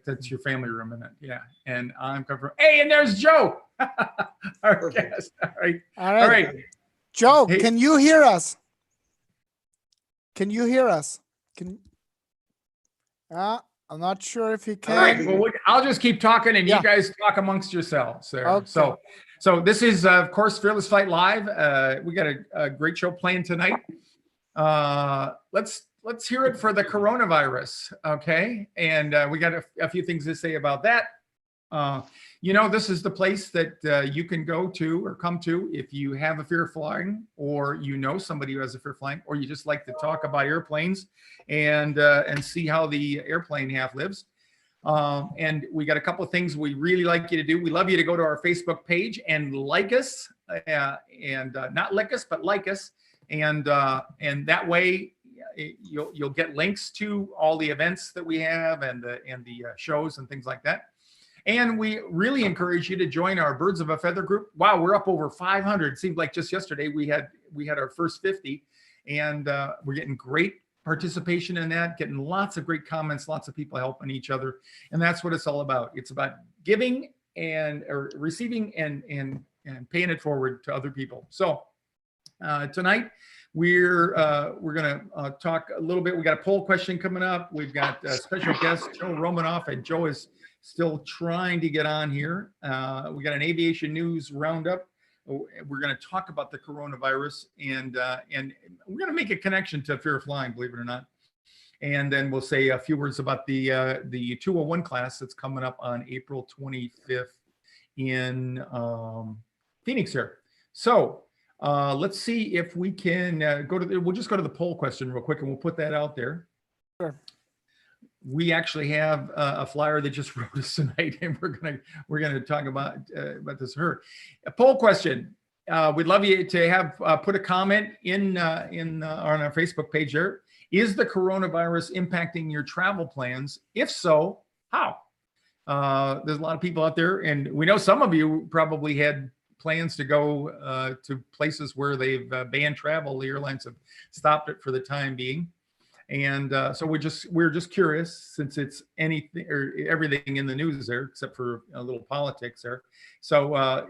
that's your family room, isn't it? Yeah. And I'm coming from. Hey, and there's Joe, our guest. All right. Joe, hey. Can you hear us? I'm not sure if you can. All right. Well, I'll just keep talking, and you guys talk amongst yourselves there. Okay. So this is, of course, Fearless Flight Live. We got a great show planned tonight. Let's hear it for the coronavirus, okay? And we got a few things to say about that. This is the place that you can go to or come to if you have a fear of flying, or somebody who has a fear of flying, or you just like to talk about airplanes and see how the airplane half lives. And we got a couple of things we really like you to do. We love you to go to our Facebook page and like us, and not lick us, but like us. And that way you'll get links to all the events that we have and the shows and things like that. And we really encourage you to join our Birds of a Feather group. Wow, we're up over 500. It seemed like just yesterday we had our first 50, and we're getting great participation in that, getting lots of great comments, lots of people helping each other, and that's what it's all about. It's about giving or receiving and paying it forward to other people. So tonight we're going to talk a little bit. We got a poll question coming up. We've got a special guest, Joe Romanov, and Joe is still trying to get on here. We got an Aviation News Roundup. We're going to talk about the coronavirus, and we're going to make a connection to fear of flying, believe it or not. And then we'll say a few words about the 201 class that's coming up on April 25th in Phoenix here. So let's see if we can we'll just go to the poll question real quick, and we'll put that out there. Sure. We actually have a flyer that just wrote us tonight, and we're gonna talk about this. A poll question. We'd love you to have put a comment on our Facebook page there. Is the coronavirus impacting your travel plans? If so, how? There's a lot of people out there, and we know some of you probably had plans to go to places where they've banned travel. The airlines have stopped it for the time being. And so we're just curious, since it's anything or everything in the news there, except for a little politics there. So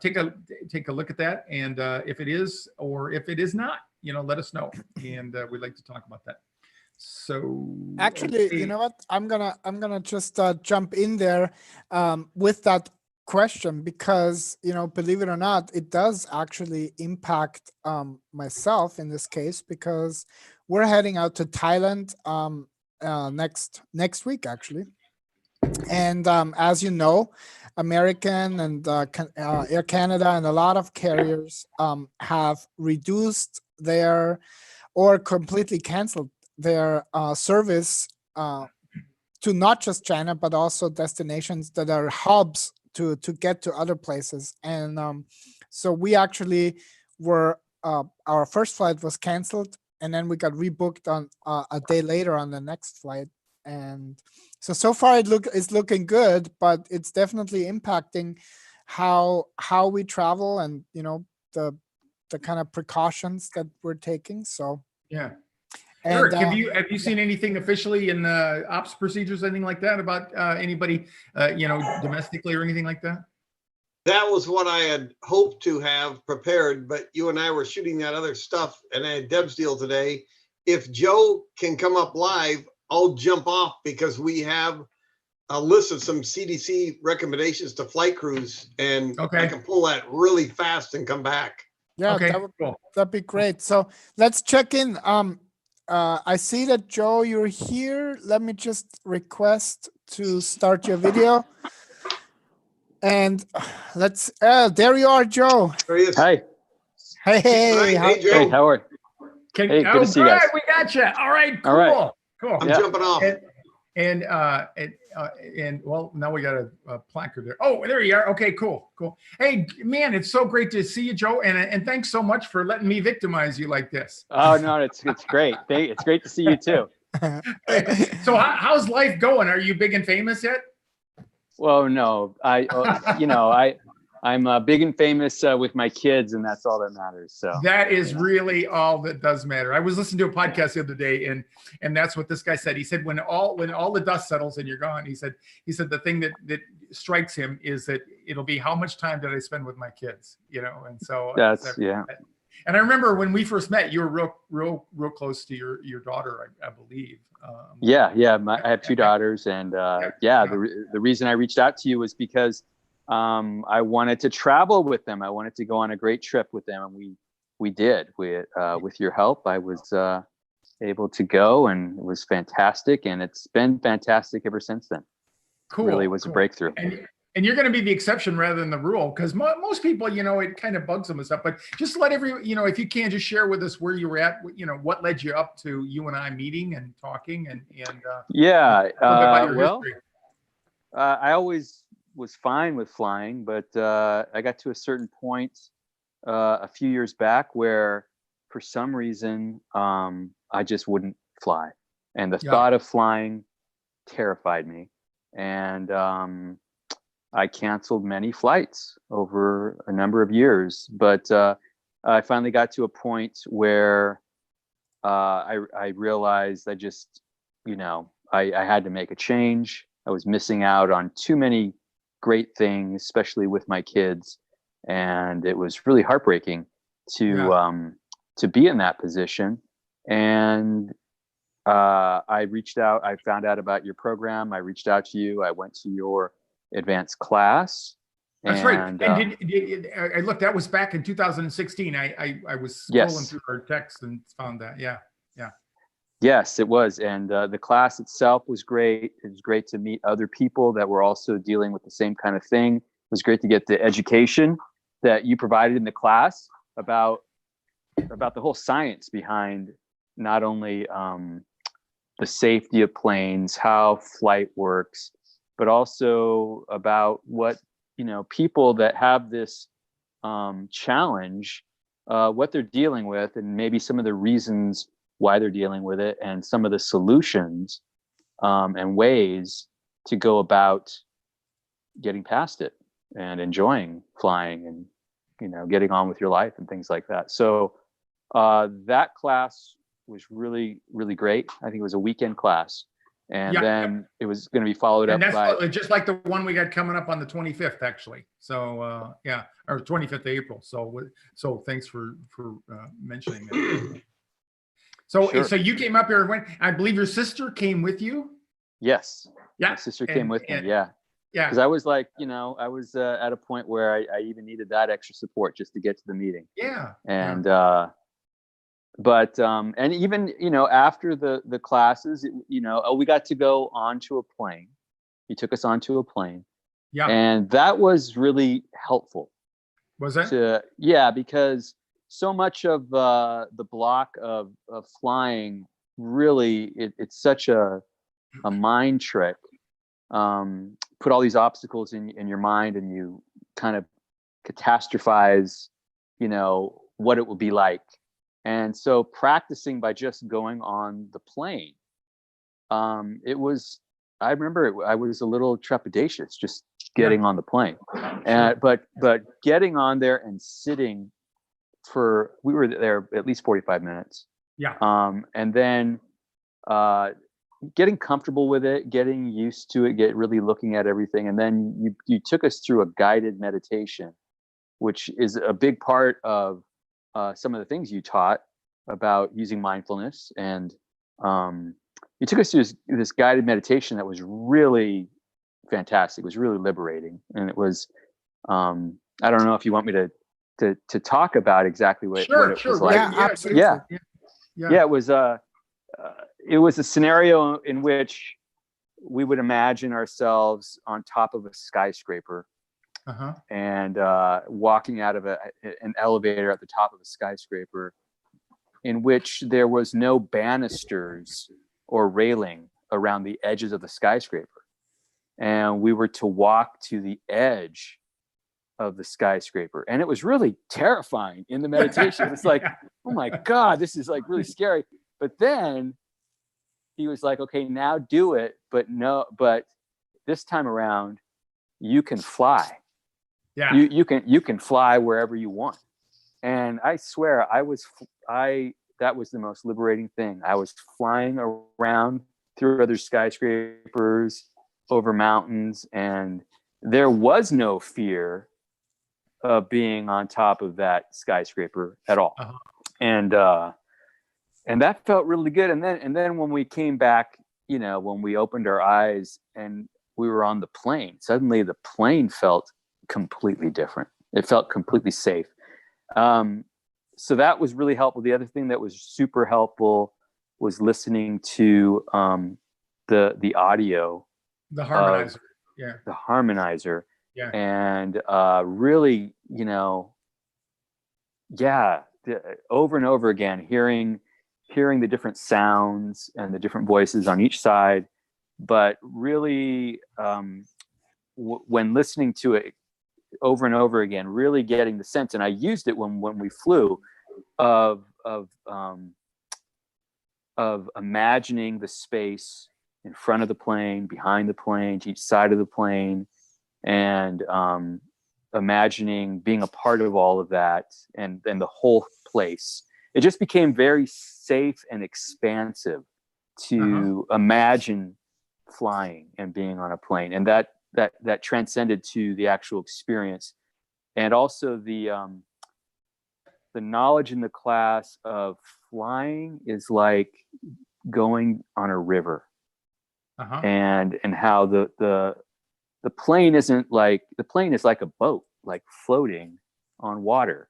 take a look at that, and if it is or if it is not, let us know, and we'd like to talk about that. So actually, you know what? I'm gonna just jump in there with that question, because believe it or not, it does actually impact myself in this case, because we're heading out to Thailand next week, actually. And as you know, American and Air Canada and a lot of carriers have reduced their or completely canceled their service to not just China, but also destinations that are hubs to get to other places. And so we actually were, our first flight was canceled, and then we got rebooked on a day later on the next flight. And so far it's looking good, but it's definitely impacting how we travel, and the kind of precautions that we're taking. So yeah. And, Eric, have you seen anything officially in ops procedures, anything like that, about anybody domestically or anything like that? That was what I had hoped to have prepared, but you and I were shooting that other stuff, and I had Deb's deal today. If Joe can come up live, I'll jump off, because we have a list of some CDC recommendations to flight crews, and I can pull that really fast and come back. Yeah, that'd be great. So let's check in. I see that, Joe, you're here. Let me just request to start your video. And let's, there you are, Joe. There he is. Hi. Hey, Hey, Joe. Hey, Howard. Hey, good to see you guys. We got you. All right, cool. All right. Cool. I'm jumping off. And well, now we got a placard there. Oh, there you are. Okay, cool. Hey, man, it's so great to see you, Joe. And thanks so much for letting me victimize you like this. Oh, no, it's great. It's great to see you too. So how's life going? Are you big and famous yet? Well, no, I'm big and famous with my kids, and that's all that matters. So that is really all that does matter. I was listening to a podcast the other day, and that's what this guy said. He said, when all the dust settles and you're gone, he said the thing that strikes him is that it'll be, how much time did I spend with my kids? You know, and so that's yeah. And I remember when we first met, you were real close to your daughter, I believe. Yeah. I have two daughters, and the reason I reached out to you was because I wanted to travel with them. I wanted to go on a great trip with them, and we did. With your help, I was able to go, and it was fantastic, and it's been fantastic ever since then. Cool. It really was a breakthrough. And you're going to be the exception rather than the rule, because most people, you know, it kind of bugs them and stuff. But just let if you can, just share with us where you were at, you know, what led you up to you and I meeting and talking and I always was fine with flying, but I got to a certain point a few years back where, for some reason, I just wouldn't fly, and the thought of flying terrified me, and I canceled many flights over a number of years, but I finally got to a point where I realized I just, I had to make a change. I was missing out on too many great things, especially with my kids, and it was really heartbreaking to be in that position. And I reached out. I found out about your program. I reached out to you. I went to your advanced class. That's right. And I looked, that was back in 2016. I was scrolling through our text and found that. Yeah. Yes, it was. And the class itself was great. It was great to meet other people that were also dealing with the same kind of thing. It was great to get the education that you provided in the class about the whole science behind not only the safety of planes, how flight works, but also about what, people that have this challenge, what they're dealing with, and maybe some of the reasons why they're dealing with it, and some of the solutions and ways to go about getting past it and enjoying flying and, getting on with your life and things like that. So that class was really, really great. I think it was a weekend class. And then it was going to be followed up by just like the one we got coming up on the 25th, actually. So or 25th of April. So thanks for mentioning that. So so you came up here and went. I believe your sister came with you. Yes. Yeah. My sister came with me. Yeah. Yeah. Because I was like, I was at a point where I even needed that extra support just to get to the meeting. Yeah. And but and even after the classes, we got to go onto a plane. You took us onto a plane. Yeah. And that was really helpful. Was that? Because so much of the block of flying, really, it's such a mind trick. Put all these obstacles in your mind, and you kind of catastrophize, what it will be like. And so practicing by just going on the plane, I remember I was a little trepidatious just getting on the plane. But getting on there and sitting we were there at least 45 minutes. Yeah. And then getting comfortable with it, getting used to it, really looking at everything. And then you took us through a guided meditation, which is a big part of some of the things you taught about using mindfulness. And you took us through this guided meditation that was really fantastic. It was really liberating. And it was, I don't know if you want me to talk about exactly what it was like. Yeah, absolutely. Yeah, it was a scenario in which we would imagine ourselves on top of a skyscraper. And walking out of an elevator at the top of a skyscraper, in which there was no banisters or railing around the edges of the skyscraper. And we were to walk to the edge of the skyscraper. And it was really terrifying in the meditation. It's like, oh my God, this is like really scary. But then he was like, okay, now do it. But this time around, you can fly. Yeah. You can fly wherever you want. And I swear that was the most liberating thing. I was flying around through other skyscrapers, over mountains, and there was no fear of being on top of that skyscraper at all. Uh-huh. And that felt really good. And then when we came back, when we opened our eyes and we were on the plane, suddenly the plane felt completely different. It felt completely safe. So that was really helpful. The other thing that was super helpful was listening to the audio, The harmonizer. Yeah. the harmonizer, Yeah. and really, over and over again, hearing the different sounds and the different voices on each side, but really, when listening to it over and over again, really getting the sense, and I used it when we flew, of imagining the space in front of the plane, behind the plane, to each side of the plane, and imagining being a part of all of that, and the whole place. It just became very safe and expansive to imagine flying and being on a plane, and that transcended to the actual experience. And also the knowledge in the class of flying is like going on a river, and how the plane isn't like, the plane is like a boat, like floating on water.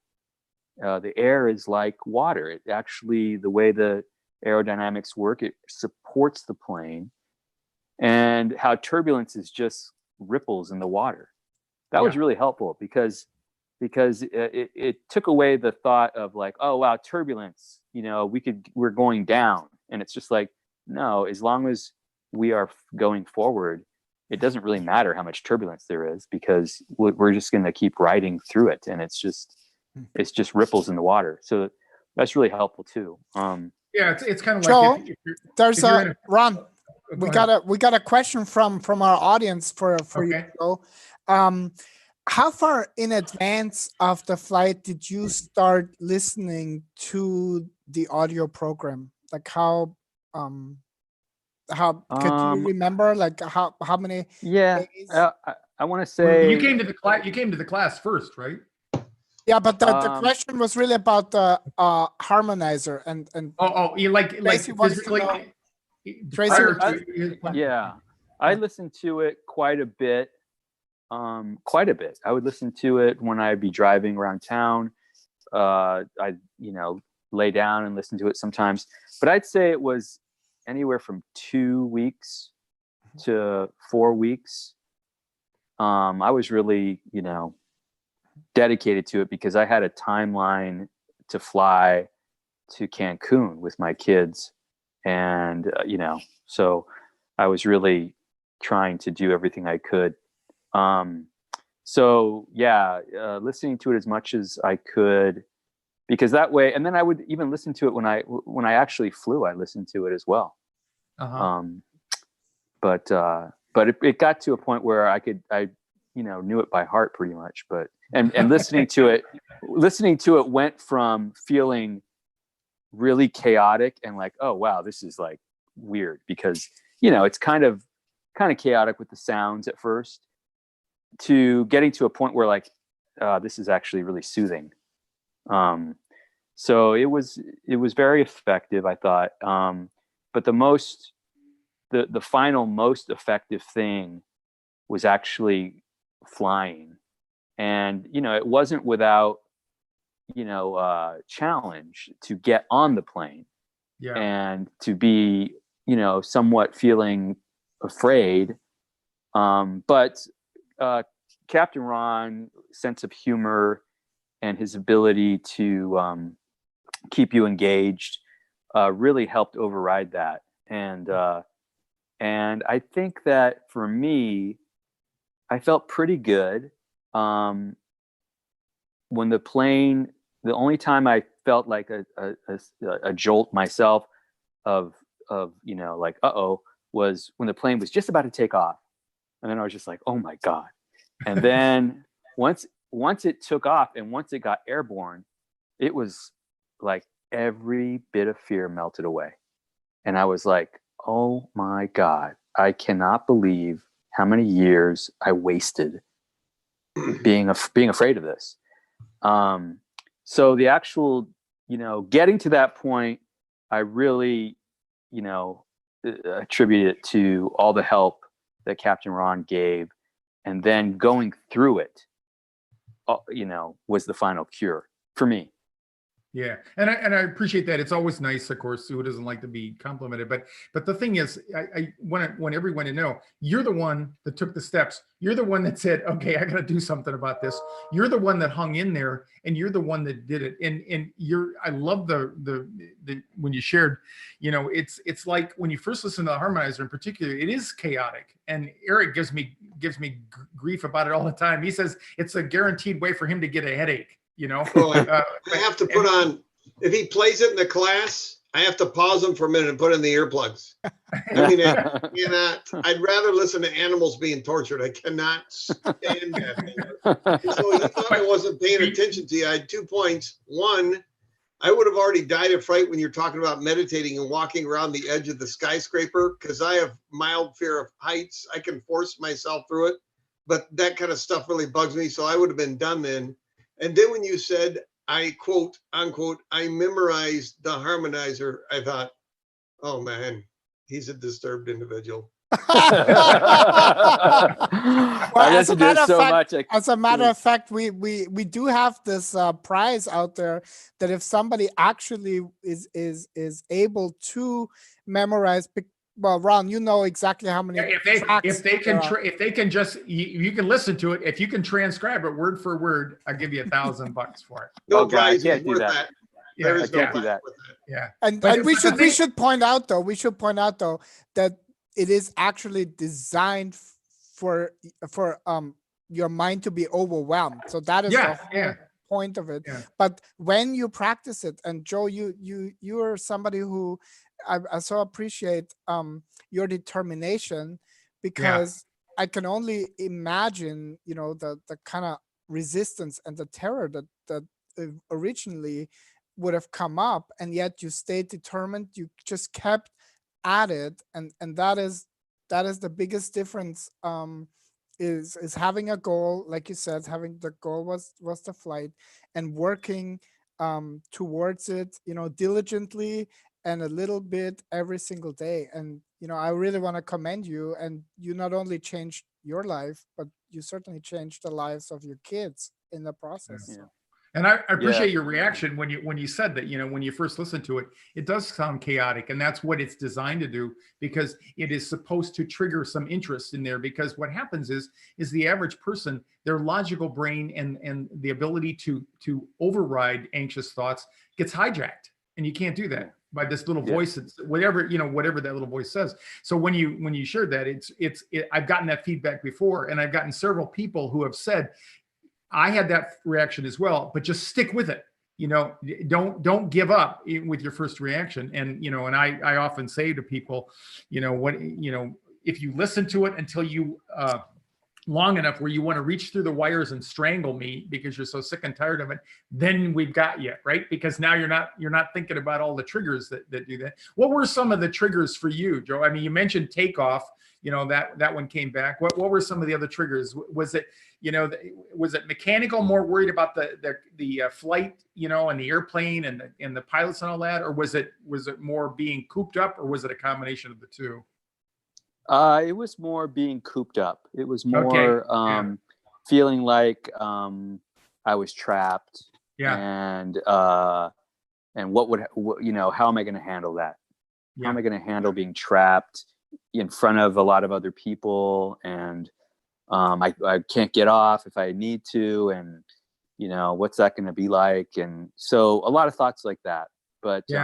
The air is like water. It actually, the way the aerodynamics work, it supports the plane, and how turbulence is just ripples in the water. That was really helpful because it took away the thought of like, oh wow, turbulence, we're going down. And it's just like, no, as long as we are going forward, it doesn't really matter how much turbulence there is, because we're just going to keep riding through it, and it's just ripples in the water. So that's really helpful too. Yeah, it's kind of Joe, like there's a Ron. We ahead. got a question from our audience for you, Joe. How far in advance of the flight did you start listening to the audio program? Like how could you remember, like how many days? I want to say you came to the class first, right? Yeah, but the question was really about the harmonizer and you like Tracy wants to physically know- prior Tracy, to I listened to it quite a bit. I would listen to it when I'd be driving around town. I'd lay down and listen to it sometimes, but I'd say it was anywhere from 2 weeks to 4 weeks. I was really, dedicated to it because I had a timeline to fly to Cancun with my kids. And, so I was really trying to do everything I could. Listening to it as much as I could, because that way, and then I would even listen to it when I actually flew, I listened to it as well. But it got to a point where I knew it by heart pretty much, and listening to it went from feeling really chaotic and like, oh wow, this is like weird, because it's kind of chaotic with the sounds at first, to getting to a point where like, this is actually really soothing. So it was very effective, I thought. But the final most effective thing was actually flying. And, it wasn't without, challenge to get on the plane and to be, somewhat feeling afraid. But Captain Ron's sense of humor and his ability to keep you engaged really helped override that. And I think that for me, I felt pretty good. When the only time I felt like a jolt myself of like, uh-oh, was when the plane was just about to take off. And then I was just like, oh my God. And then once once it took off and once it got airborne, it was like every bit of fear melted away. And I was like, oh my God, I cannot believe how many years I wasted being afraid of this. So the actual, getting to that point, I really, attribute it to all the help that Captain Ron gave, and then going through it, was the final cure for me. Yeah, and I appreciate that. It's always nice, of course, who doesn't like to be complimented. But the thing is, I want everyone to know, you're the one that took the steps. You're the one that said, okay, I got to do something about this. You're the one that hung in there, and you're the one that did it. And I love the when you shared, it's like when you first listen to the harmonizer in particular, it is chaotic. And Eric gives me grief about it all the time. He says it's a guaranteed way for him to get a headache. Well, I have to put on, if he plays it in the class, I have to pause him for a minute and put in the earplugs. I mean, I'd rather listen to animals being tortured. I cannot stand that. So he thought I wasn't paying attention to you. I had 2 points. One, I would have already died of fright when you're talking about meditating and walking around the edge of the skyscraper, because I have mild fear of heights. I can force myself through it, but that kind of stuff really bugs me. So I would have been done then. And then when you said, I quote, unquote, I memorized the harmonizer, I thought, oh man, he's a disturbed individual. Well, as a matter of fact, we do have this prize out there that if somebody actually is able to memorize. Well, Ron, you know exactly how many. If they can just, you can listen to it. If you can transcribe it word for word, I'll give you $1,000 for it. No prize is worth that. Yeah, There is no prize that. worth that. Yeah, and we should point out though that it is actually designed for your mind to be overwhelmed. So that is the whole point of it. Yeah. But when you practice it, and Joe, you are somebody who I so appreciate your determination, because I can only imagine, the kind of resistance and the terror that originally would have come up, and yet you stayed determined. You just kept at it, and that is the biggest difference. Is having a goal, like you said, having the goal was the flight, and working towards it, diligently and a little bit every single day. And I really want to commend you. And you not only changed your life, but you certainly changed the lives of your kids in the process. Yeah. And I appreciate your reaction when you said that, when you first listened to it, it does sound chaotic, and that's what it's designed to do, because it is supposed to trigger some interest in there. Because what happens is the average person, their logical brain and the ability to override anxious thoughts gets hijacked, and you can't do that by this little voice. It's whatever that little voice says. So when you shared that, I've gotten that feedback before, and I've gotten several people who have said, I had that reaction as well, but just stick with it. Don't give up with your first reaction. And, and I often say to people, if you listen to it until you, long enough where you want to reach through the wires and strangle me because you're so sick and tired of it, then we've got you, right? Because now you're not thinking about all the triggers that do that. What were some of the triggers for you, Joe? I mean, you mentioned Takeoff, that one came back. What were some of the other triggers? Was it, was it mechanical, more worried about the flight, and the airplane and the pilots and all that? Or was it more being cooped up, or was it a combination of the two? It was more being cooped up. It was more feeling like I was trapped. Yeah. And how am I going to handle that? Yeah. How am I going to handle being trapped in front of a lot of other people? And I can't get off if I need to. And, what's that going to be like? And so a lot of thoughts like that. But the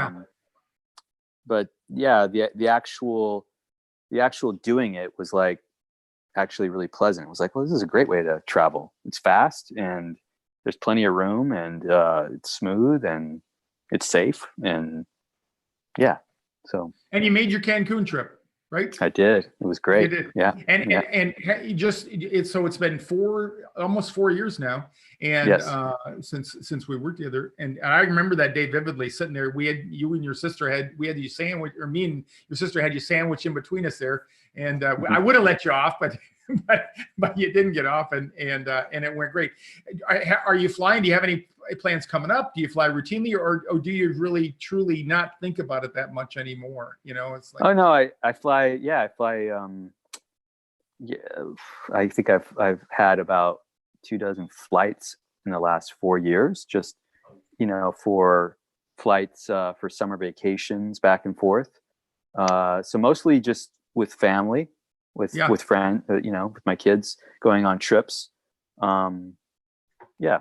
actual doing it was like actually really pleasant. It was like, well, this is a great way to travel. It's fast, and there's plenty of room, and it's smooth, and it's safe, and so. And you made your Cancun trip, right? I did. It was great. You did. Yeah. And yeah. so it's been almost 4 years now, and Yes. since we worked together, and I remember that day vividly. Sitting there, you and your sister we had you sandwich, or me and your sister had you sandwich in between us there, and I would have let you off, but but you didn't get off, and it went great. Are you flying? Do you have any plans coming up? Do you fly routinely, or do you really truly not think about it that much anymore? It's like, Oh no, I fly. Yeah, I fly. Yeah, I think I've had about 24 flights in the last 4 years, just for flights for summer vacations back and forth. So mostly just with family, with friends, with my kids going on trips. Yeah,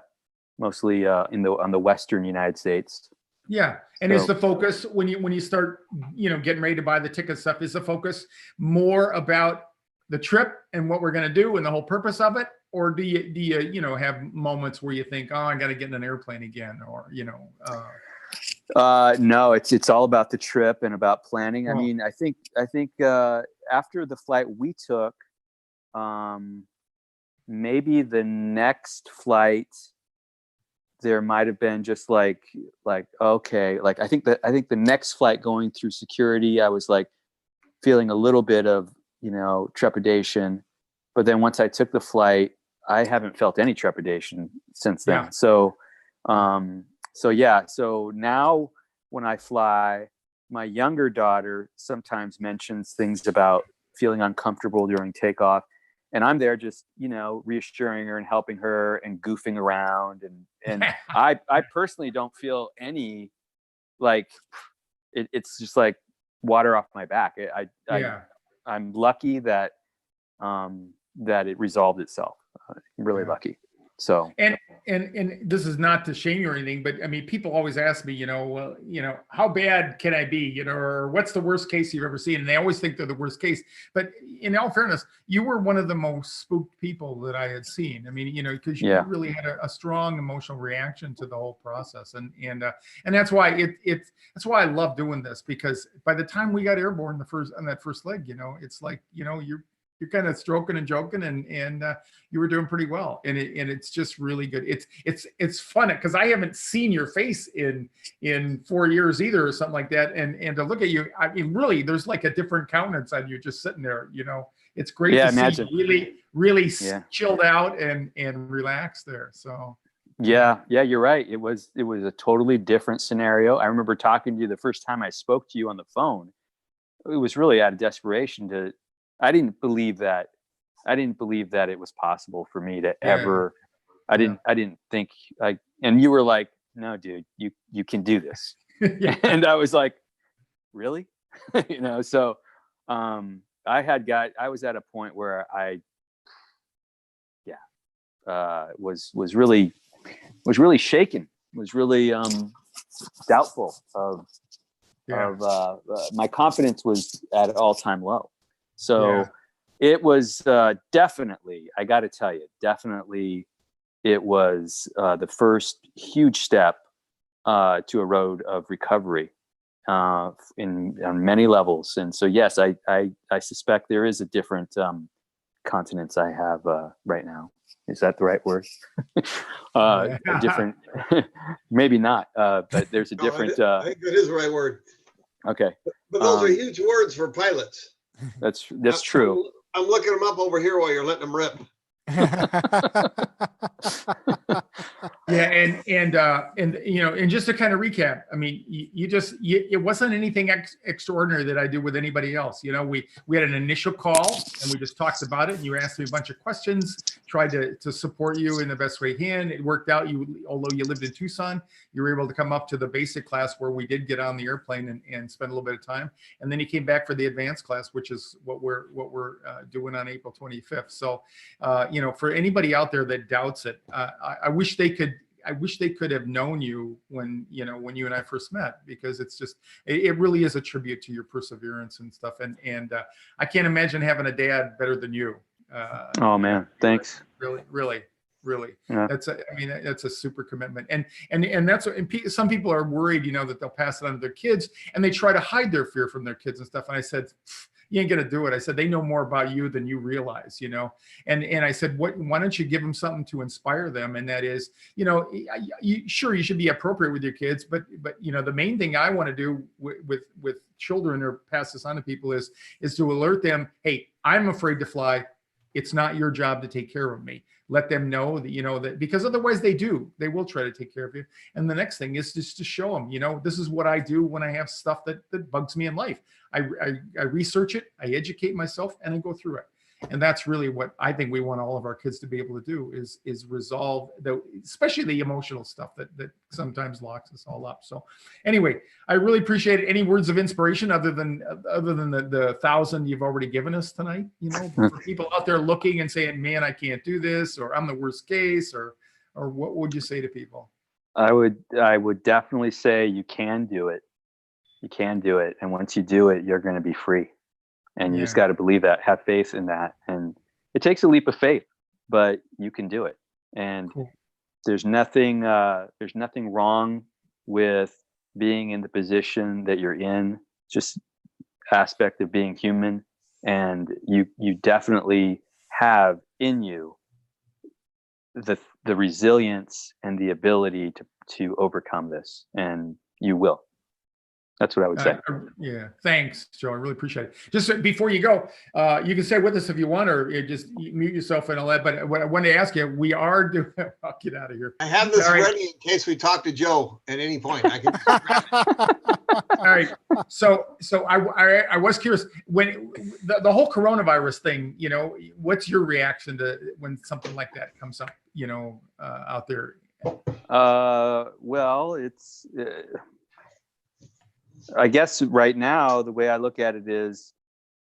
mostly on the Western United States. Yeah. And is the focus when you start, getting ready to buy the ticket stuff, is the focus more about the trip and what we're going to do and the whole purpose of it? Or do you have moments where you think, oh, I got to get in an airplane again, or, no, it's all about the trip and about planning. Well, I mean, I think after the flight we took, maybe the next flight, there might have been just like, okay, like I think the next flight going through security, I was like feeling a little bit of, trepidation, but then once I took the flight, I haven't felt any trepidation since then. Yeah. So now when I fly, my younger daughter sometimes mentions things about feeling uncomfortable during takeoff. And I'm there just, reassuring her and helping her and goofing around. And I personally don't feel any, like, it's just like water off my back. I'm lucky that it resolved itself. I'm really lucky. So and this is not to shame you or anything, but I mean, people always ask me, how bad can I be, or what's the worst case you've ever seen? And they always think they're the worst case. But in all fairness, you were one of the most spooked people that I had seen. I mean, because you really had a strong emotional reaction to the whole process, and that's why that's why I love doing this, because by the time we got airborne on that first leg, it's like, you're kind of stroking and joking, and you were doing pretty well, and it's just really good. It's fun because I haven't seen your face in 4 years either, or something like that, and to look at you, I mean, really, there's like a different countenance on you just sitting there. It's great to see you really chilled out and relaxed there. So yeah, you're right. It was a totally different scenario. I remember talking to you the first time I spoke to you on the phone. It was really out of desperation I didn't believe that it was possible for me to ever. I didn't think and you were like, no, dude, you can do this. And I was like, really? So I was at a point where I was really shaken, was really doubtful of my confidence was at an all-time low. So it was definitely, I got to tell you, it was the first huge step to a road of recovery on many levels. And so, yes, I suspect there is a different continence I have right now. Is that the right word? A different, maybe not, but there's a different. I think that is the right word. Okay. But those are huge words for pilots. That's true. I'm looking them up over here while you're letting them rip. And just to kind of recap, I mean, it wasn't anything extraordinary that I did with anybody else. We had an initial call and we just talked about it, and you asked me a bunch of questions, tried to support you in the best way he can. It worked out. Although you lived in Tucson, you were able to come up to the basic class where we did get on the airplane and spend a little bit of time, and then he came back for the advanced class, which is what we're doing on April 25th. So for anybody out there that doubts it, I wish they could have known you when you and I first met, because it really is a tribute to your perseverance and stuff. And I can't imagine having a dad better than you. Oh man, thanks. Really. Yeah. That's a super commitment. And that's what, and some people are worried, that they'll pass it on to their kids, and they try to hide their fear from their kids and stuff. And I said, You ain't gonna do it. I said, they know more about you than you realize, you know. And I said, why don't you give them something to inspire them? And that is, you know, sure, you should be appropriate with your kids, but you know, the main thing I want to do with children, or pass this on to people, is to alert them, hey, I'm afraid to fly. It's not your job to take care of me. Let them know that, you know, that, because otherwise they will try to take care of you. And the next thing is just to show them, you know, this is what I do when I have stuff that bugs me in life. I research it, I educate myself, and I go through it. And that's really what I think we want all of our kids to be able to do, is resolve especially the emotional stuff that sometimes locks us all up. So anyway, I really appreciate it. Any words of inspiration other than the 1,000 you've already given us tonight, you know, for people out there looking and saying, man, I can't do this, or I'm the worst case, or what would you say to people? I would definitely say you can do it. You can do it. And once you do it, you're going to be free. And you just got to believe that, have faith in that. And it takes a leap of faith, but you can do it. And Cool. there's nothing wrong with being in the position that you're in. Just aspect of being human. And you definitely have in you the resilience and the ability to overcome this, and you will. That's what I would say. Yeah, thanks, Joe. I really appreciate it. Just before you go, you can stay with us if you want, or you just mute yourself and all that. But what I wanted to ask you, we are doing. I'll get out of here. I have this All right. ready in case we talk to Joe at any point. I can. All right. So I was curious, when the whole coronavirus thing, you know, what's your reaction to when something like that comes up, you know, out there? Well, it's. I guess right now the way I look at it is,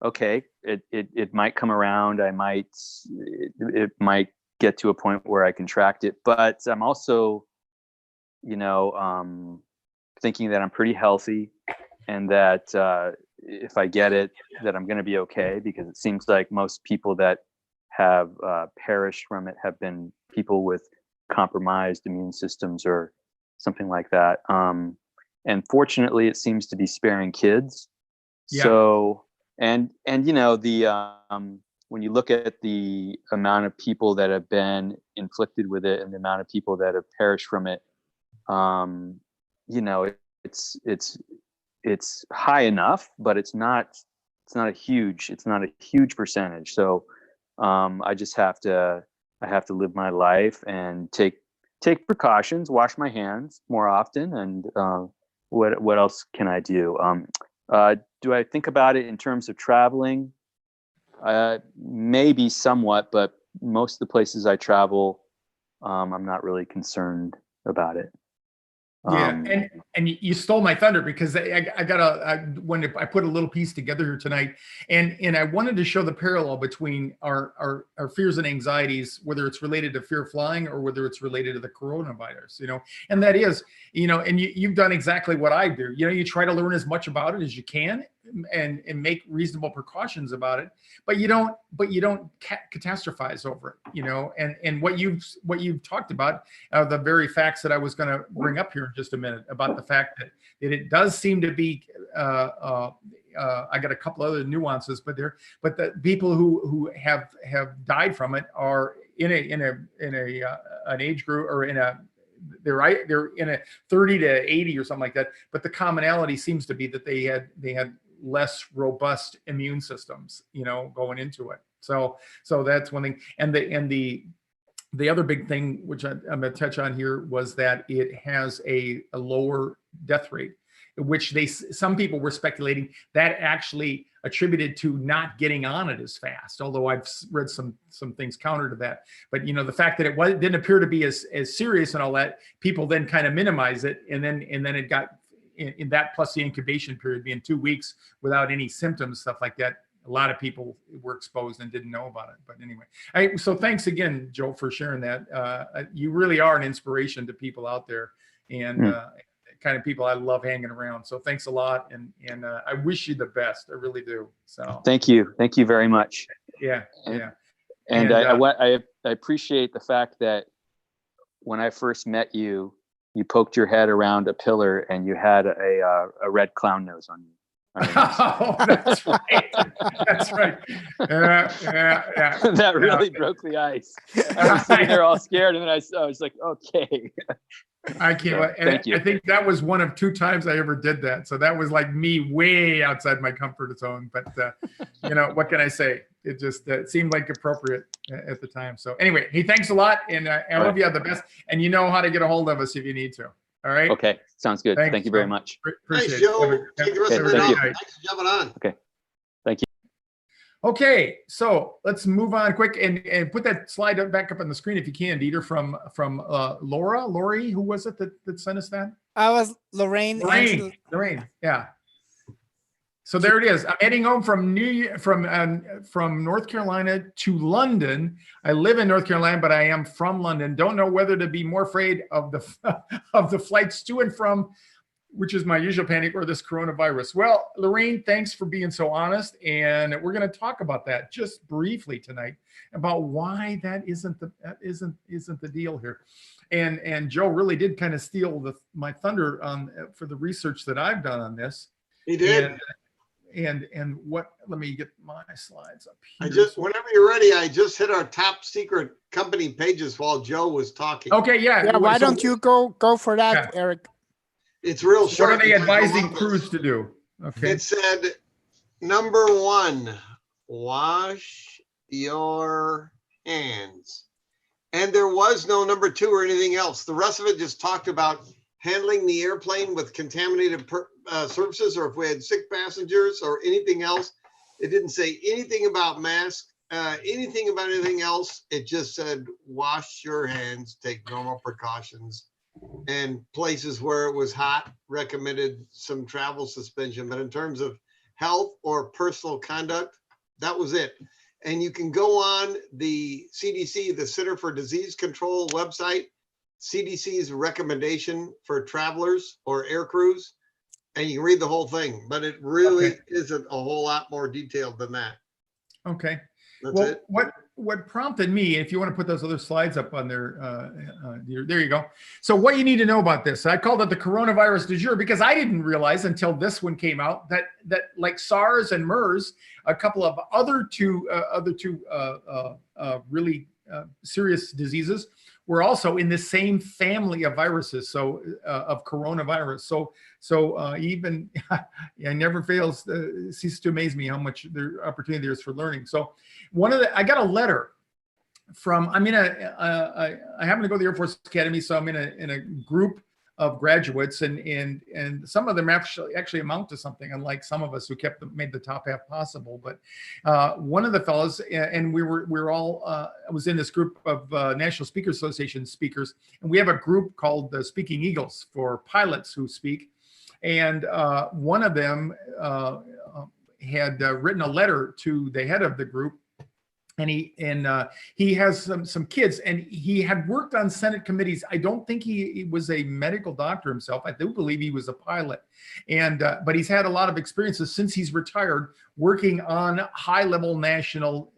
okay, it might come around. It might get to a point where I contract it, but I'm also, you know, thinking that I'm pretty healthy, and that if I get it, that I'm going to be okay, because it seems like most people that have perished from it have been people with compromised immune systems or something like that. And fortunately, it seems to be sparing kids. Yeah. So, and you know, the when you look at the amount of people that have been inflicted with it and the amount of people that have perished from it, you know, it's high enough, but it's not a huge percentage. So, I just have to live my life and take precautions, wash my hands more often, and what else can I do? Do I think about it in terms of traveling? Maybe somewhat, but most of the places I travel, I'm not really concerned about it. Yeah, and you stole my thunder, because I got when I put a little piece together here tonight, and I wanted to show the parallel between our fears and anxieties, whether it's related to fear of flying or whether it's related to the coronavirus, you know. And that is, you know, and you've done exactly what I do. You know, you try to learn as much about it as you can, and make reasonable precautions about it, but you don't catastrophize over it, you know. And what you've talked about are the very facts that I was going to bring up here in just a minute, about the fact that it does seem to be I got a couple other nuances, but the people who have died from it are in an age group, or they're in a 30 to 80 or something like that. But the commonality seems to be that they had less robust immune systems, you know, going into it. So that's one thing. And the other big thing, which I'm going to touch on here, was that it has a lower death rate, which some people were speculating that actually attributed to not getting on it as fast. Although I've read some things counter to that. But, you know, the fact that it didn't appear to be as serious and all that, people then kind of minimize it, and then it got in that, plus the incubation period being 2 weeks without any symptoms, stuff like that. A lot of people were exposed and didn't know about it. But anyway, so thanks again, Joe, for sharing that. You really are an inspiration to people out there, and kind of people I love hanging around. So thanks a lot, and I wish you the best. I really do. So thank you very much. Yeah. And I appreciate the fact that when I first met you, you poked your head around a pillar and you had a red clown nose on you. Oh, that's right. That's right. Yeah. That really broke the ice. I was sitting there all scared, and then I was like, okay. I can't. So, And thank you. I think that was one of 2 times I ever did that. So that was like me way outside my comfort zone. But what can I say? It just seemed like appropriate at the time. So anyway, hey, thanks a lot, and I hope you have the best. And you know how to get a hold of us if you need to. All right. Okay, sounds good. Thanks, Thank you very much. Appreciate Thanks, it. Joe. Take the rest of the thank night. you. Thanks for jumping on. Okay, thank you. Okay, so let's move on quick and put that slide back up on the screen if you can, Dieter, from Lori, who was it that sent us that? I was Lorraine. Lorraine, yeah. So there it is. I'm heading home from North Carolina to London. I live in North Carolina, but I am from London. Don't know whether to be more afraid of the flights to and from, which is my usual panic, or this coronavirus. Well, Lorraine, thanks for being so honest. And we're going to talk about that just briefly tonight, about why that isn't the deal here. And Joe really did kind of steal my thunder for the research that I've done on this. He did. And what, let me get my slides up here. Whenever you're ready, I just hit our top secret company pages while Joe was talking. Okay, yeah. Yeah, why don't you go for that, Yeah. Eric? It's real short. What are they You might advising love this. crews to do? Okay. It said, number 1, wash your hands. And there was no number 2 or anything else. The rest of it just talked about handling the airplane with contaminated surfaces, or if we had sick passengers or anything else. It didn't say anything about masks, anything about anything else. It just said, wash your hands, take normal precautions. And places where it was hot recommended some travel suspension. But in terms of health or personal conduct, that was it. And you can go on the CDC, the Center for Disease Control website, CDC's recommendation for travelers or air crews, and you can read the whole thing. But it really isn't a whole lot more detailed than that. Okay. That's Well, it. what prompted me, if you want to put those other slides up on there, there you go. So what you need to know about this, I called it the coronavirus du jour because I didn't realize until this one came out that like SARS and MERS, a couple of other two really serious diseases, were also in the same family of viruses, so of coronavirus. So even it never ceases to amaze me how much there opportunity there is for learning. So I got a letter from, I happen to go to the Air Force Academy, so I'm in a group of graduates, and some of them actually amount to something, unlike some of us who made the top half possible. But one of the fellows, and we're all, I was in this group of National Speakers Association speakers, and we have a group called the Speaking Eagles for pilots who speak. And one of them had written a letter to the head of the group. And he has some kids, and he had worked on Senate committees. I don't think he was a medical doctor himself. I do believe he was a pilot, but he's had a lot of experiences since he's retired working on high-level national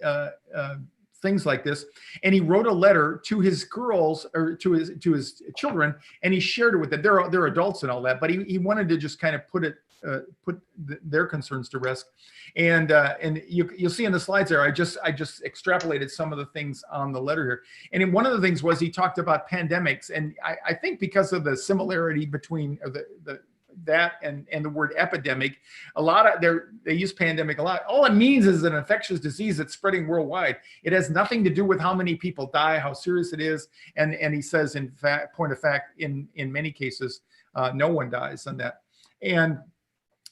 things like this. And he wrote a letter to his girls, or to his children, and he shared it with them. They're adults and all that, but he wanted to just kind of put their concerns to rest. And you'll see in the slides there, I just extrapolated some of the things on the letter here. And one of the things was he talked about pandemics, and I think because of the similarity between that and the word epidemic, they use pandemic a lot. All it means is an infectious disease that's spreading worldwide. It has nothing to do with how many people die, how serious it is, and he says, in fact, point of fact, in many cases, no one dies on that. And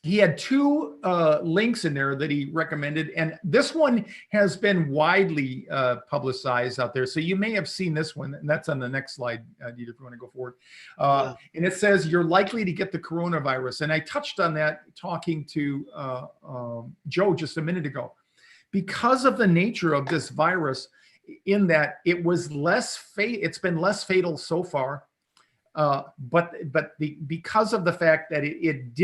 he had 2 links in there that he recommended, and this one has been widely publicized out there. So you may have seen this one, and that's on the next slide, Dieter, if you want to go forward. And it says, you're likely to get the coronavirus. And I touched on that talking to Joe just a minute ago. Because of the nature of this virus, in that it's been less fatal so far. Because of the fact that it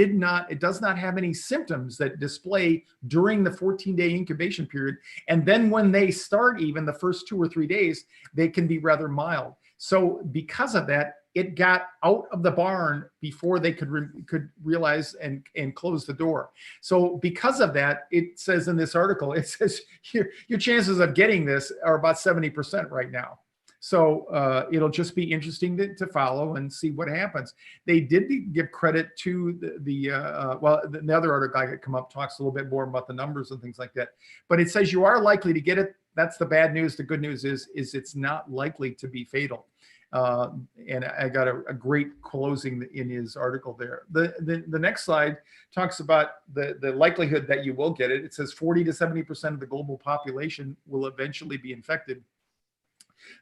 does not have any symptoms that display during the 14-day incubation period, and then when they start, even the first 2 or 3 days, they can be rather mild. So because of that, it got out of the barn before they could realize and close the door. So because of that, it says in this article, it says your chances of getting this are about 70% right now. So it'll just be interesting to follow and see what happens. They did give credit to the other article I could come up talks a little bit more about the numbers and things like that. But it says you are likely to get it. That's the bad news. The good news is it's not likely to be fatal. And I got a great closing in his article there. The next slide talks about the likelihood that you will get it. It says 40 to 70% of the global population will eventually be infected.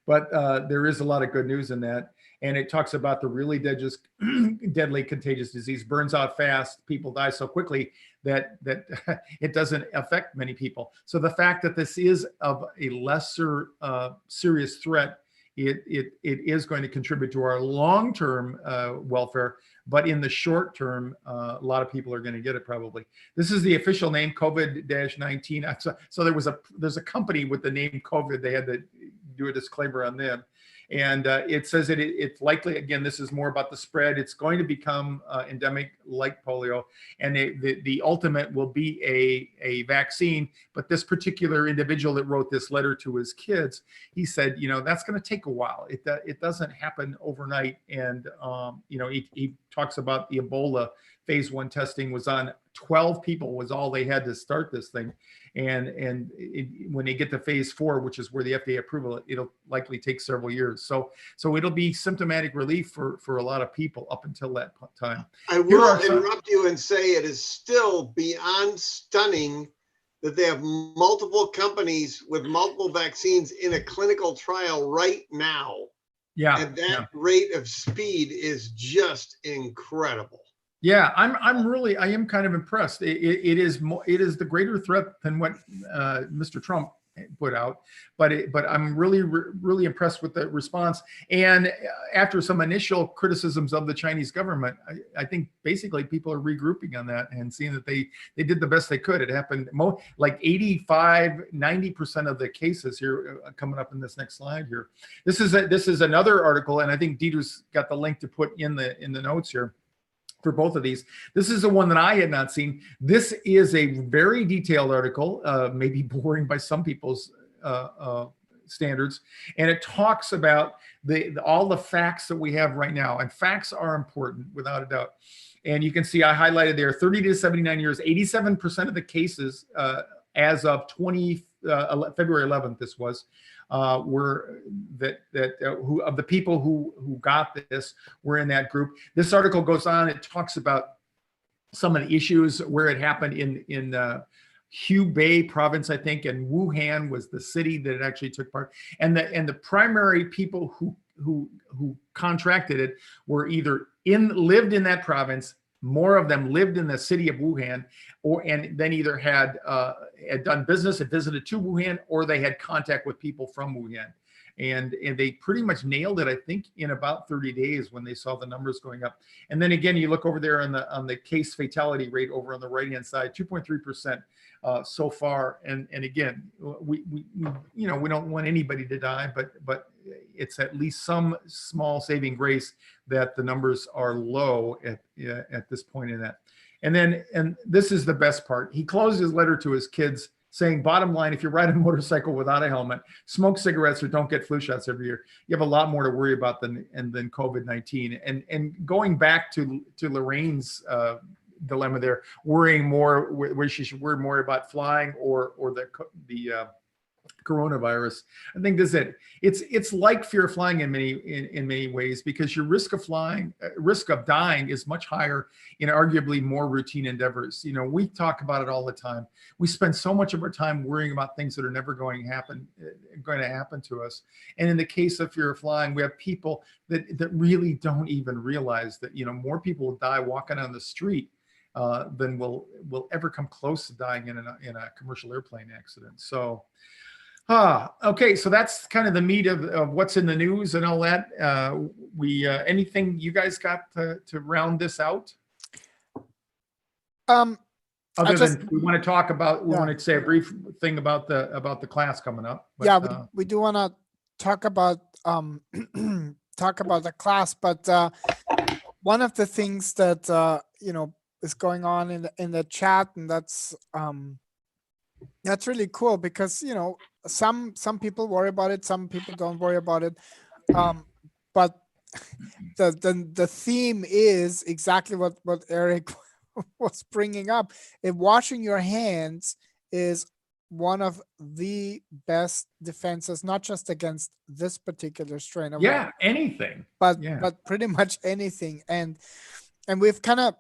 But there is a lot of good news in that. And it talks about the really deadly contagious disease, burns out fast, people die so quickly that it doesn't affect many people. So the fact that this is of a lesser serious threat, it is going to contribute to our long-term welfare, but in the short term, a lot of people are going to get it probably. This is the official name, COVID-19. So there's a company with the name COVID. They had to do a disclaimer on them. And it says it's likely, again, this is more about the spread. It's going to become endemic like polio. And the ultimate will be a vaccine. But this particular individual that wrote this letter to his kids, he said, that's going to take a while. It doesn't happen overnight. And, he talks about the Ebola phase 1 testing was on 12 people was all they had to start this thing. And when they get to phase 4, which is where the FDA approval, it'll likely take several years. So it'll be symptomatic relief for a lot of people up until that time. I will interrupt you and say it is still beyond stunning that they have multiple companies with multiple vaccines in a clinical trial right now. Yeah. And that rate of speed is just incredible. Yeah, I am kind of impressed. It is the greater threat than what Mr. Trump put out, but I'm really impressed with the response. And after some initial criticisms of the Chinese government, I think basically people are regrouping on that and seeing that they did the best they could. It happened like 85-90% of the cases here coming up in this next slide here. This is another article, and I think Dieter's got the link to put in the notes here for both of these. This is the one that I had not seen. This is a very detailed article, maybe boring by some people's standards. And it talks about all the facts that we have right now. And facts are important without a doubt. And you can see I highlighted there 30 to 79 years, 87% of the cases as of February 11th, this was, were who of the people who got this were in that group. This article goes on. It talks about some of the issues where it happened in Hubei province, I think, and Wuhan was the city that it actually took part. And the primary people who contracted it were either lived in that province. More of them lived in the city of Wuhan, and then either had done business, had visited to Wuhan, or they had contact with people from Wuhan. And they pretty much nailed it, I think, in about 30 days when they saw the numbers going up. And then again, you look over there on the case fatality rate over on the right-hand side, 2.3% so far. And again, we don't want anybody to die, but it's at least some small saving grace that the numbers are low at this point in that. And this is the best part. He closed his letter to his kids saying, bottom line, if you ride a motorcycle without a helmet, smoke cigarettes, or don't get flu shots every year, you have a lot more to worry about than COVID-19. And going back to Lorraine's dilemma there, worrying more, where she should worry more about flying or the coronavirus. I think this is it. It's like fear of flying in many ways, because your risk of dying is much higher in arguably more routine endeavors. We talk about it all the time. We spend so much of our time worrying about things that are never going to happen to us. And in the case of fear of flying, we have people that really don't even realize that more people will die walking on the street than will ever come close to dying in a commercial airplane accident. So. Okay, so that's kind of the meat of what's in the news and all that. Anything you guys got to round this out? Other than we want to say a brief thing about the class coming up. But, we do want to talk about talk about the class, but one of the things that is going on in the chat, and that's really cool because some people worry about it, some people don't worry about it, but the theme is exactly what Eric was bringing up. If washing your hands is one of the best defenses, not just against this particular strain of virus, anything, but pretty much anything. And we've kind of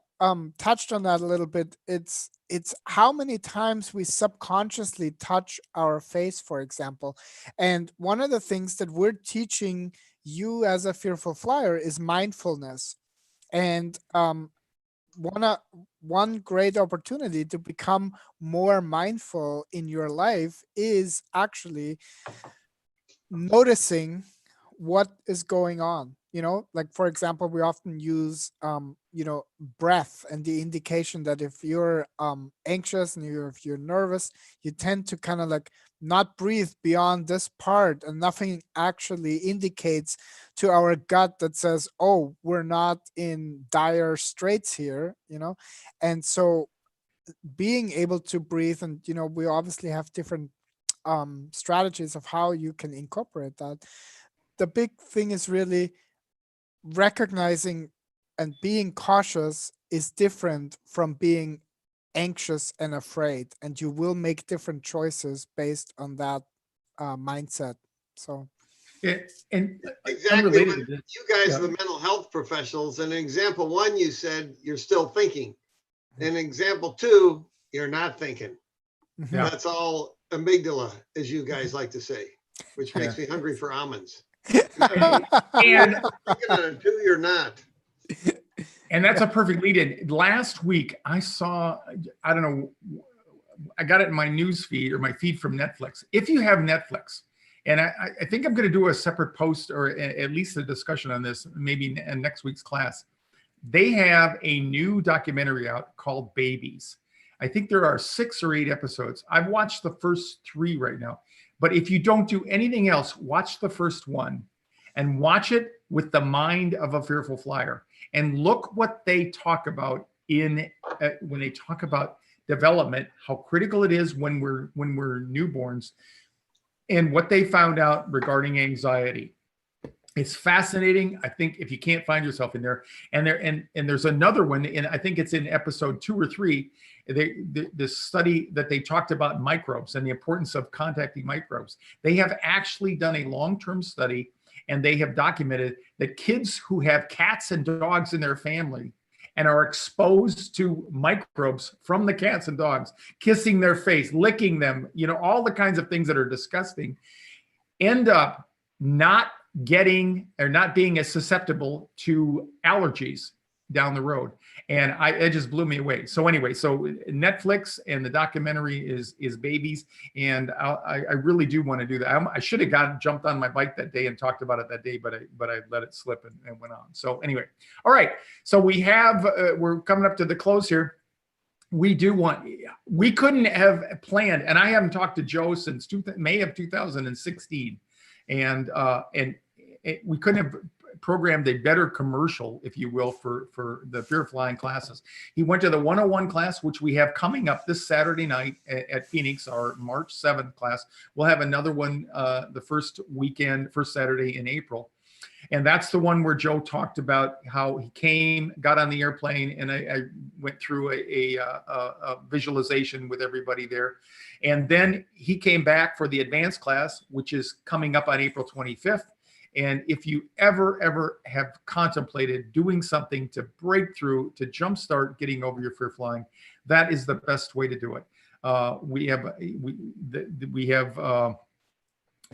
touched on that a little bit. It's how many times we subconsciously touch our face, for example. And one of the things that we're teaching you as a fearful flyer is mindfulness. And one great opportunity to become more mindful in your life is actually noticing what is going on. Like, for example, we often use breath and the indication that if you're anxious and if you're nervous, you tend to kind of like not breathe beyond this part, and nothing actually indicates to our gut that says, oh, we're not in dire straits here. And so being able to breathe, and we obviously have different strategies of how you can incorporate that. The big thing is really recognizing and being cautious is different from being anxious and afraid, and you will make different choices based on that mindset. So and Exactly. unrelated But to this, you guys are the mental health professionals. And example one, you said you're still thinking. And example two, you're not thinking. Yeah. That's all amygdala, as you guys like to say, which makes me hungry for almonds. and Two, you're not. And that's a perfect lead in. Last week, I saw, I don't know, I got it in my news feed or my feed from Netflix. If you have Netflix, and I think I'm going to do a separate post or at least a discussion on this, maybe in next week's class. They have a new documentary out called Babies. I think there are 6 or 8 episodes. I've watched the first 3 right now. But if you don't do anything else, watch the first one and watch it with the mind of a fearful flyer. And look what they talk about when they talk about development, how critical it is when we're newborns, and what they found out regarding anxiety. It's fascinating. I think if you can't find yourself in there, and there's another one, and I think it's in episode 2 or 3. The study that they talked about microbes and the importance of contacting microbes. They have actually done a long-term study, and they have documented that kids who have cats and dogs in their family and are exposed to microbes from the cats and dogs, kissing their face, licking them, all the kinds of things that are disgusting, end up not getting or not being as susceptible to allergies down the road. And it just blew me away. So anyway, so Netflix and the documentary is Babies. And I really do want to do that. I should have jumped on my bike that day and talked about it that day, but I let it slip and went on. So anyway, all right. So we're coming up to the close here. We couldn't have planned, and I haven't talked to Joe since May of 2016. And we couldn't have programmed a better commercial, if you will, for the Fear Flying classes. He went to the 101 class, which we have coming up this Saturday night at Phoenix, our March 7th class. We'll have another one the first Saturday in April. And that's the one where Joe talked about how he got on the airplane, and I went through a visualization with everybody there. And then he came back for the advanced class, which is coming up on April 25th. And if you ever have contemplated doing something to break through, to jumpstart getting over your fear flying, that is the best way to do it. We have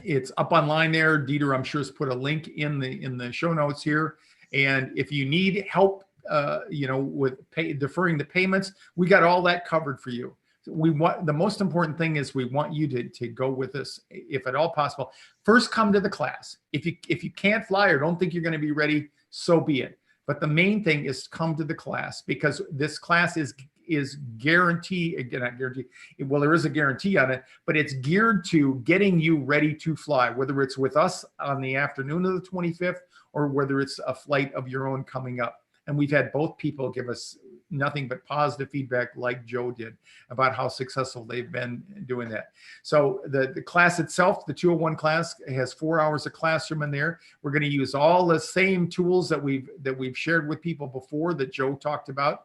it's up online there. Dieter, I'm sure, has put a link in the show notes here. And if you need help, with deferring the payments, we got all that covered for you. The most important thing is we want you to go with us, if at all possible. First, come to the class. If you can't fly or don't think you're going to be ready, so be it. But the main thing is come to the class, because this class is is guarantee, again, not guarantee, well, there is a guarantee on it, but it's geared to getting you ready to fly, whether it's with us on the afternoon of the 25th or whether it's a flight of your own coming up. And we've had both people give us nothing but positive feedback, like Joe did, about how successful they've been doing that. So the class itself, the 201 class, has 4 hours of classroom in there. We're going to use all the same tools that we've shared with people before, that Joe talked about,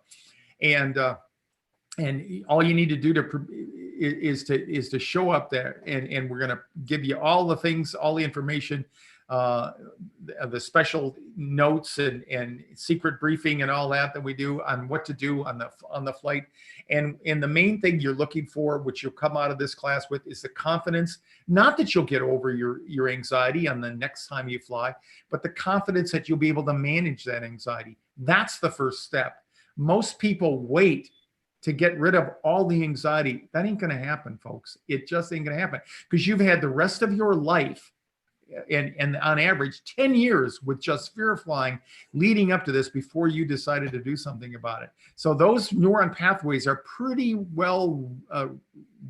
and all you need to do is to show up there, and we're going to give you all the things, all the information, the special notes and secret briefing and all that we do on what to do on the flight. And the main thing you're looking for, which you'll come out of this class with, is the confidence. Not that you'll get over your anxiety on the next time you fly, but the confidence that you'll be able to manage that anxiety. That's the first step. Most people wait to get rid of all the anxiety. That ain't going to happen, folks. It just ain't going to happen, because you've had the rest of your life, and on average 10 years with just fear of flying leading up to this before you decided to do something about it. So those neuron pathways are pretty well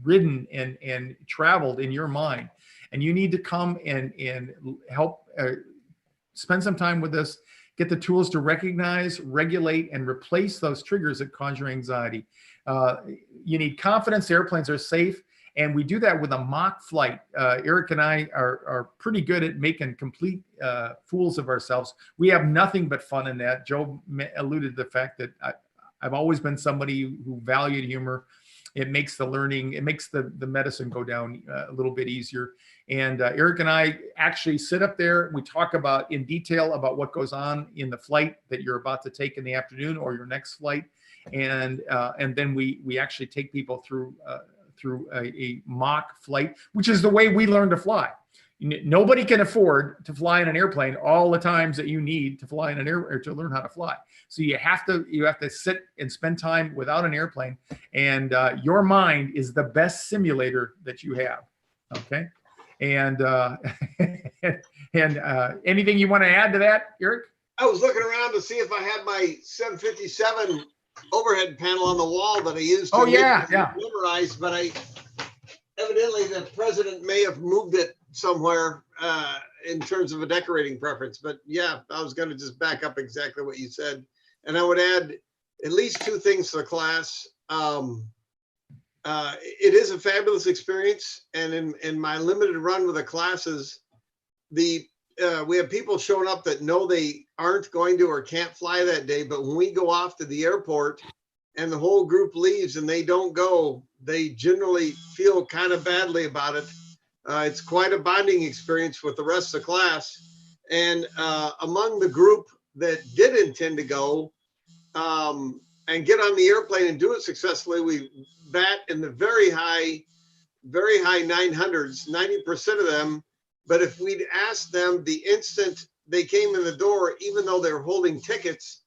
ridden and traveled in your mind, and you need to come and help spend some time with us, get the tools to recognize, regulate, and replace those triggers that cause your anxiety. You need confidence. Airplanes are safe. And we do that with a mock flight. Eric and I are pretty good at making complete fools of ourselves. We have nothing but fun in that. Joe alluded to the fact that I've always been somebody who valued humor. It makes the learning, it makes the medicine go down a little bit easier. And Eric and I actually sit up there. We talk about in detail about what goes on in the flight that you're about to take in the afternoon or your next flight. And then we actually take people through a mock flight, which is the way we learn to fly. Nobody can afford to fly in an airplane all the times that you need to fly in an or to learn how to fly. So you have to sit and spend time without an airplane, and your mind is the best simulator that you have. Okay, and anything you want to add to that, Eric? I was looking around to see if I had my 757 overhead panel on the wall that I used to memorize, but evidently the president may have moved it somewhere in terms of a decorating preference. But yeah, I was going to just back up exactly what you said, and I would add at least 2 things to the class. It is a fabulous experience, and in my limited run with the classes, we have people showing up that know they aren't going to or can't fly that day, but when we go off to the airport and the whole group leaves and they don't go, they generally feel kind of badly about it. It's quite a bonding experience with the rest of the class. And among the group that did intend to go and get on the airplane and do it successfully, we bat in the very high 900s, 90% of them. But if we'd asked them the instant they came in the door, even though they're holding tickets,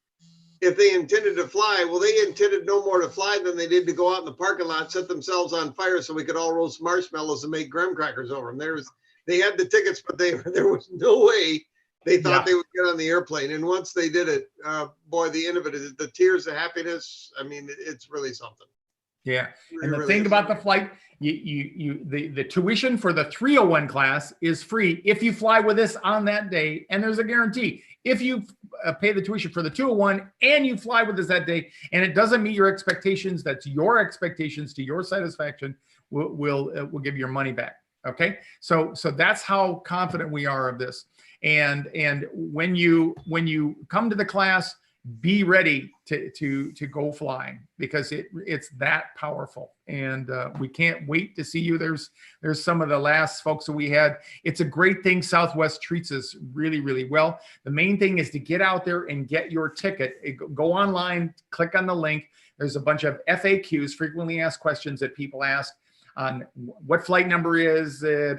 if they intended to fly, well, they intended no more to fly than they did to go out in the parking lot, set themselves on fire so we could all roast marshmallows and make graham crackers over them. They had the tickets, but there was no way they thought they would get on the airplane. And once they did it, boy, the end of it is the tears of happiness. I mean, it's really something. Yeah. And the thing about the flight, the tuition for the 301 class is free if you fly with us on that day. And there's a guarantee. If you pay the tuition for the 201 and you fly with us that day, and it doesn't meet your expectations, that's your expectations to your satisfaction, we'll give you your money back. Okay. So that's how confident we are of this. And when you come to the class, be ready to go flying, because it's that powerful, and we can't wait to see you. There's some of the last folks that we had. It's a great thing. Southwest treats us really, really well. The main thing is to get out there and get your ticket. Go online, click on the link. There's a bunch of FAQs, frequently asked questions, that people ask on what flight number is it,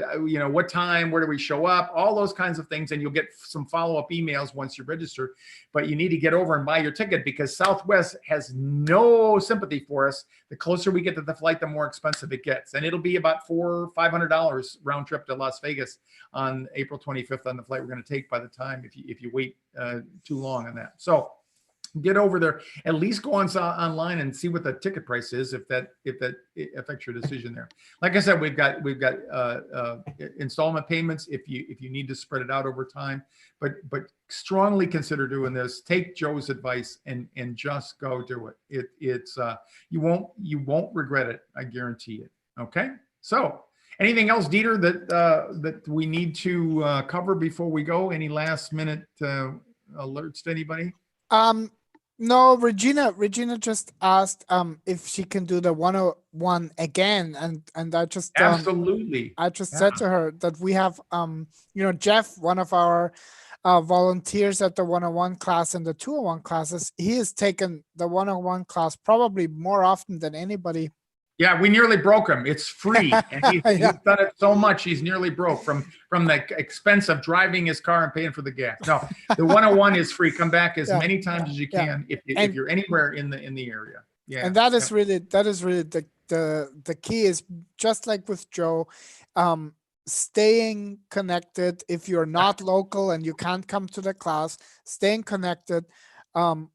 what time, where do we show up, all those kinds of things. And you'll get some follow-up emails once you register, but you need to get over and buy your ticket, because Southwest has no sympathy for us. The closer we get to the flight, the more expensive it gets. And it'll be about $400 or $500 round trip to Las Vegas on April 25th on the flight we're going to take by the time, if you wait too long on that. So get over there, at least go online and see what the ticket price is, if that affects your decision there. Like I said, we've got installment payments if you need to spread it out over time, but strongly consider doing this. Take Joe's advice and just go do it. It's you won't regret it, I guarantee it. Okay, so anything else, Dieter, that we need to cover before we go? Any last minute alerts to anybody? No, Regina just asked if she can do the 101 again, and I just Absolutely. I just said to her that we have Jeff, one of our volunteers at the 101 class and the 201 classes, he has taken the 101 class probably more often than anybody. Yeah, we nearly broke him. It's free, and he's done it so much he's nearly broke from the expense of driving his car and paying for the gas. No, the 101 is free. Come back as many times as you can if you're anywhere in the area. Yeah, and that is really the key is just like with Joe, staying connected. If you're not local and you can't come to the class, staying connected.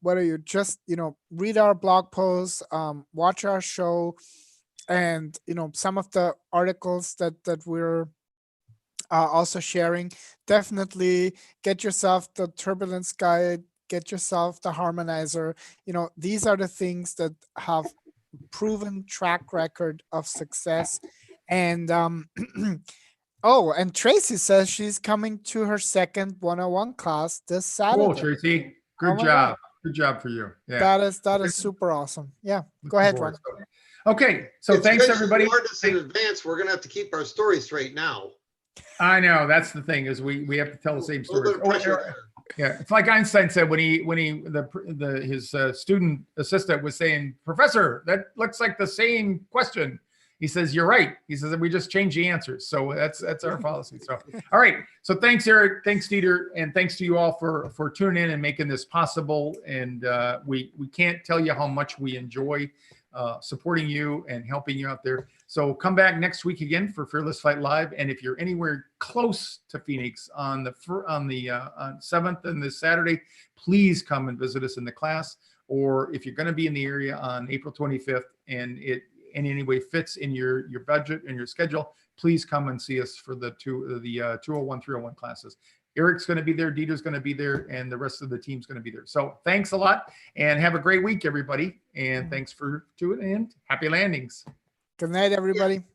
Whether you just read our blog posts, watch our show. And some of the articles that we're also sharing, definitely get yourself the turbulence guide, get yourself the harmonizer. These are the things that have proven track record of success. And oh, and Tracy says she's coming to her second 101 class this Saturday. Cool, Tracy. Good job. Good job for you. Yeah. That is super awesome. Yeah. Go ahead, Ron. Okay, so thanks everybody. In advance, we're gonna have to keep our story straight now. I know, that's the thing, is we have to tell the same story. Yeah, it's like Einstein said when his student assistant was saying, "Professor, that looks like the same question." He says, "You're right." He says, "We just change the answers." So that's our policy. So, all right. So thanks, Eric. Thanks, Dieter, and thanks to you all for tuning in and making this possible. And we can't tell you how much we enjoy supporting you and helping you out there. So come back next week again for Fearless Flight Live. And if you're anywhere close to Phoenix on the 7th and this Saturday, please come and visit us in the class. Or if you're going to be in the area on April 25th and it in any way fits in your budget and your schedule, please come and see us for the 201, 301 classes. Eric's going to be there, Dieter's going to be there, and the rest of the team's going to be there. So thanks a lot, and have a great week, everybody. And thanks for tuning in. Happy landings. Good night, everybody.